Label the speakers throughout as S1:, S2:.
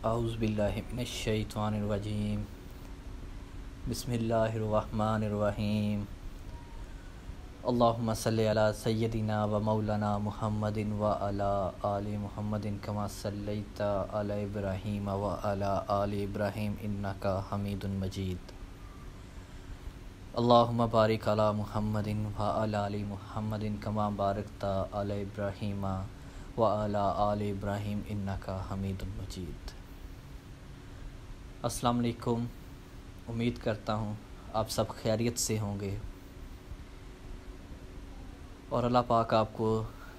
S1: اعوذ باللہ من الشیطان الرجیم بسم اللہ الرحمن الرحیم اللہم صلی علی سیدنا و مولانا محمد و علی آل محمد کما صلیت علی ابراہیم و علی آل ابراہیم انکا حمید مجید اللہم بارک علی محمد و علی آل محمد کما بارکت علی ابراہیم و علی آل ابراہیم انکا حمید مجید۔ السلام علیکم، امید کرتا ہوں آپ سب خیریت سے ہوں گے اور اللہ پاک آپ کو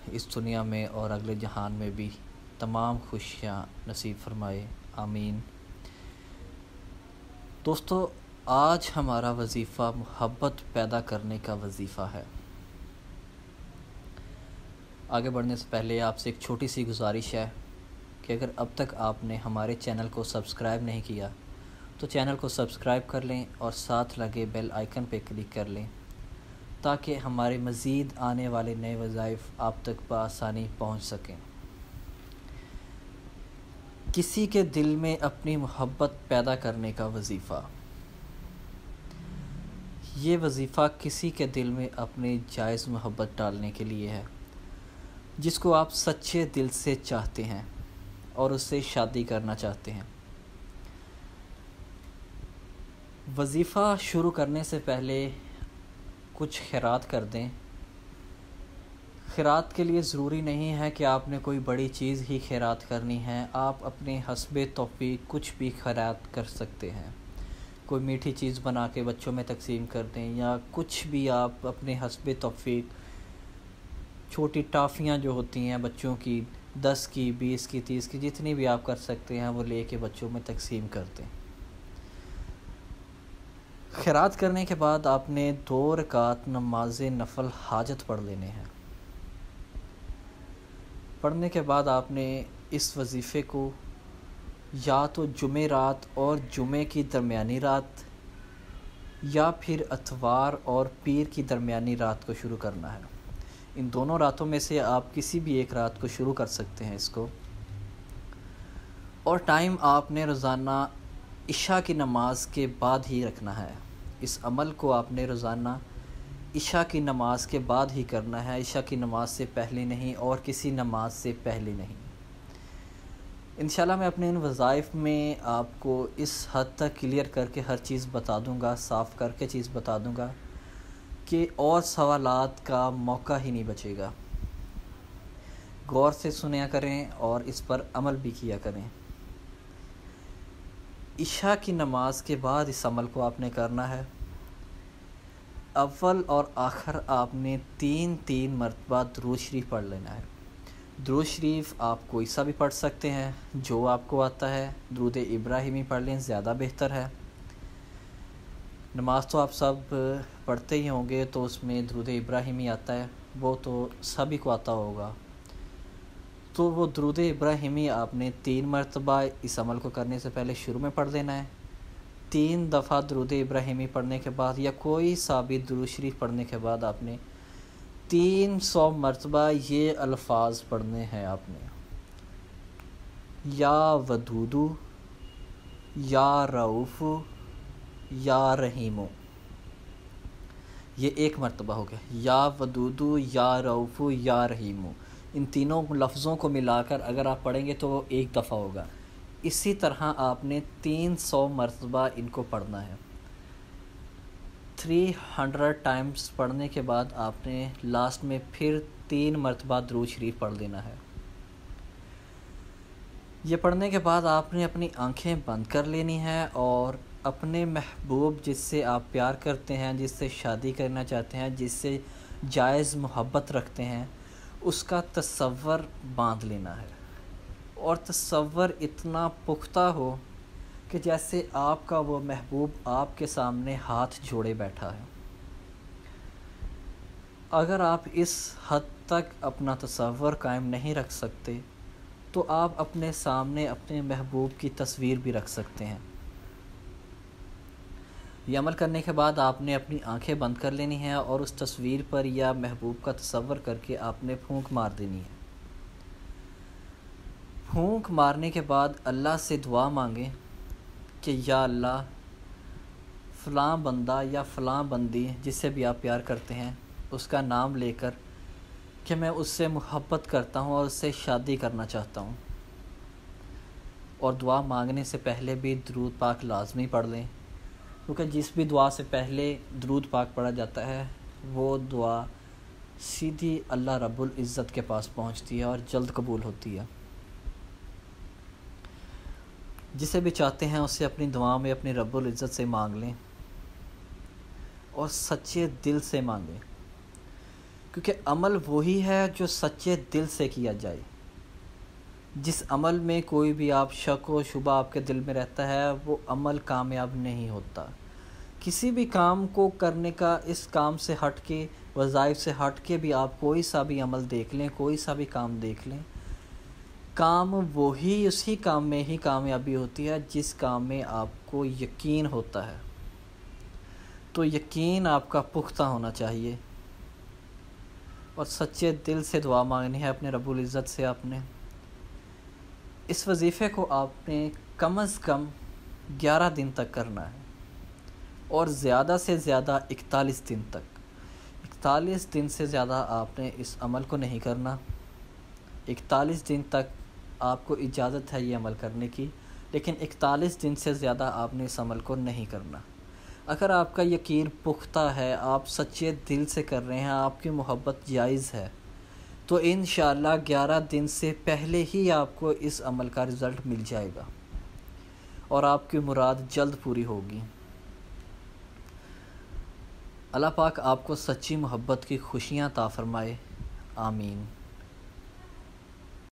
S1: اس دنیا میں اور اگلے جہان میں بھی تمام خوشیاں نصیب فرمائے، آمین۔ دوستو، آج ہمارا وظیفہ محبت پیدا کرنے کا وظیفہ ہے۔ آگے بڑھنے سے پہلے آپ سے ایک چھوٹی سی گزارش ہے کہ اگر اب تک آپ نے ہمارے چینل کو سبسکرائب نہیں کیا تو چینل کو سبسکرائب کر لیں اور ساتھ لگے بیل آئیکن پہ کلک کر لیں تاکہ ہمارے مزید آنے والے نئے وظائف آپ تک بآسانی پہنچ سکیں۔ کسی کے دل میں اپنی محبت پیدا کرنے کا وظیفہ، یہ وظیفہ کسی کے دل میں اپنی جائز محبت ڈالنے کے لیے ہے جس کو آپ سچے دل سے چاہتے ہیں اور اس سے شادی کرنا چاہتے ہیں۔ وظیفہ شروع کرنے سے پہلے کچھ خیرات کر دیں۔ خیرات کے لیے ضروری نہیں ہے کہ آپ نے کوئی بڑی چیز ہی خیرات کرنی ہے، آپ اپنے حسب توفیق کچھ بھی خیرات کر سکتے ہیں۔ کوئی میٹھی چیز بنا کے بچوں میں تقسیم کر دیں یا کچھ بھی آپ اپنے حسب توفیق، چھوٹی ٹافیاں جو ہوتی ہیں بچوں کی 10 کی 20 کی 30 کی جتنی بھی آپ کر سکتے ہیں وہ لے کے بچوں میں تقسیم کر دیں۔ خیرات کرنے کے بعد آپ نے 2 رکعت نماز نفل حاجت پڑھ لینے ہیں۔ پڑھنے کے بعد آپ نے اس وظیفے کو یا تو جمعہ رات اور جمعے کی درمیانی رات یا پھر اتوار اور پیر کی درمیانی رات کو شروع کرنا ہے۔ ان دونوں راتوں میں سے آپ کسی بھی ایک رات کو شروع کر سکتے ہیں اس کو، اور ٹائم آپ نے روزانہ عشاء کی نماز کے بعد ہی رکھنا ہے۔ اس عمل کو آپ نے روزانہ عشاء کی نماز کے بعد ہی کرنا ہے، عشاء کی نماز سے پہلے نہیں اور کسی نماز سے پہلے نہیں۔ انشاءاللہ میں اپنے ان وظائف میں آپ کو اس حد تک کلیئر کر کے ہر چیز بتا دوں گا، صاف کر کے چیز بتا دوں گا کہ اور سوالات کا موقع ہی نہیں بچے گا۔ غور سے سنیا کریں اور اس پر عمل بھی کیا کریں۔ عشاء کی نماز کے بعد اس عمل کو آپ نے کرنا ہے۔ اول اور آخر آپ نے 3 مرتبہ درود شریف پڑھ لینا ہے۔ درود شریف آپ کوئی سا بھی پڑھ سکتے ہیں جو آپ کو آتا ہے، درود ابراہیمی پڑھ لیں زیادہ بہتر ہے۔ نماز تو آپ سب پڑھتے ہی ہوں گے تو اس میں درود ابراہیمی آتا ہے، وہ تو سبھی کو آتا ہوگا، تو وہ درود ابراہیمی آپ نے 3 مرتبہ اس عمل کو کرنے سے پہلے شروع میں پڑھ لینا ہے۔ 3 دفعہ درود ابراہیمی پڑھنے کے بعد یا کوئی سا بھی درود شریف پڑھنے کے بعد آپ نے 300 مرتبہ یہ الفاظ پڑھنے ہیں آپ نے: یا ودودو، یا رؤوف، یا رحیمو۔ یہ 1 مرتبہ ہو گیا، یا ودودو، یا رؤوف، یا رحیمو۔ ان تینوں لفظوں کو ملا کر اگر آپ پڑھیں گے تو وہ 1 دفعہ ہوگا۔ اسی طرح آپ نے 300 مرتبہ ان کو پڑھنا ہے۔ 300 ٹائمز پڑھنے کے بعد آپ نے لاسٹ میں پھر 3 مرتبہ درود شریف پڑھ لینا ہے۔ یہ پڑھنے کے بعد آپ نے اپنی آنکھیں بند کر لینی ہے اور اپنے محبوب جس سے آپ پیار کرتے ہیں، جس سے شادی کرنا چاہتے ہیں، جس سے جائز محبت رکھتے ہیں، اس کا تصور باندھ لینا ہے، اور تصور اتنا پختہ ہو کہ جیسے آپ کا وہ محبوب آپ کے سامنے ہاتھ جوڑے بیٹھا ہے۔ اگر آپ اس حد تک اپنا تصور قائم نہیں رکھ سکتے تو آپ اپنے سامنے اپنے محبوب کی تصویر بھی رکھ سکتے ہیں۔ یہ عمل کرنے کے بعد آپ نے اپنی آنکھیں بند کر لینی ہیں اور اس تصویر پر یا محبوب کا تصور کر کے آپ نے پھونک مار دینی ہے۔ پھونک مارنے کے بعد اللہ سے دعا مانگیں کہ یا اللہ فلاں بندہ یا فلاں بندی جس سے بھی آپ پیار کرتے ہیں اس کا نام لے کر کہ میں اس سے محبت کرتا ہوں اور اس سے شادی کرنا چاہتا ہوں. اور دعا مانگنے سے پہلے بھی درود پاک لازمی پڑھ لیں، کیونکہ جس بھی دعا سے پہلے درود پاک پڑھا جاتا ہے وہ دعا سیدھی اللہ رب العزت کے پاس پہنچتی ہے اور جلد قبول ہوتی ہے. جسے بھی چاہتے ہیں اسے اپنی دعا میں اپنی رب العزت سے مانگ لیں اور سچے دل سے مانگیں، کیونکہ عمل وہی ہے جو سچے دل سے کیا جائے. جس عمل میں کوئی بھی آپ شک و شبہ آپ کے دل میں رہتا ہے وہ عمل کامیاب نہیں ہوتا. کسی بھی کام کو کرنے کا اس کام سے ہٹ کے، وظائف سے ہٹ کے بھی آپ کوئی سا بھی عمل دیکھ لیں، کوئی سا بھی کام دیکھ لیں، کام وہی اسی کام میں ہی کامیابی ہوتی ہے جس کام میں آپ کو یقین ہوتا ہے. تو یقین آپ کا پختہ ہونا چاہیے اور سچے دل سے دعا مانگنی ہے اپنے رب العزت سے. آپ نے اس وظیفے کو آپ نے کم از کم 11 دن تک کرنا ہے اور زیادہ سے زیادہ 41 دن تک. 41 دن سے زیادہ آپ نے اس عمل کو نہیں کرنا. 41 دن تک آپ کو اجازت ہے یہ عمل کرنے کی، لیکن 41 دن سے زیادہ آپ نے اس عمل کو نہیں کرنا. اگر آپ کا یقین پختہ ہے، آپ سچے دل سے کر رہے ہیں، آپ کی محبت جائز ہے، تو انشاءاللہ 11 دن سے پہلے ہی آپ کو اس عمل کا رزلٹ مل جائے گا اور آپ کی مراد جلد پوری ہوگی. اللہ پاک آپ کو سچی محبت کی خوشیاں عطا فرمائے. آمین.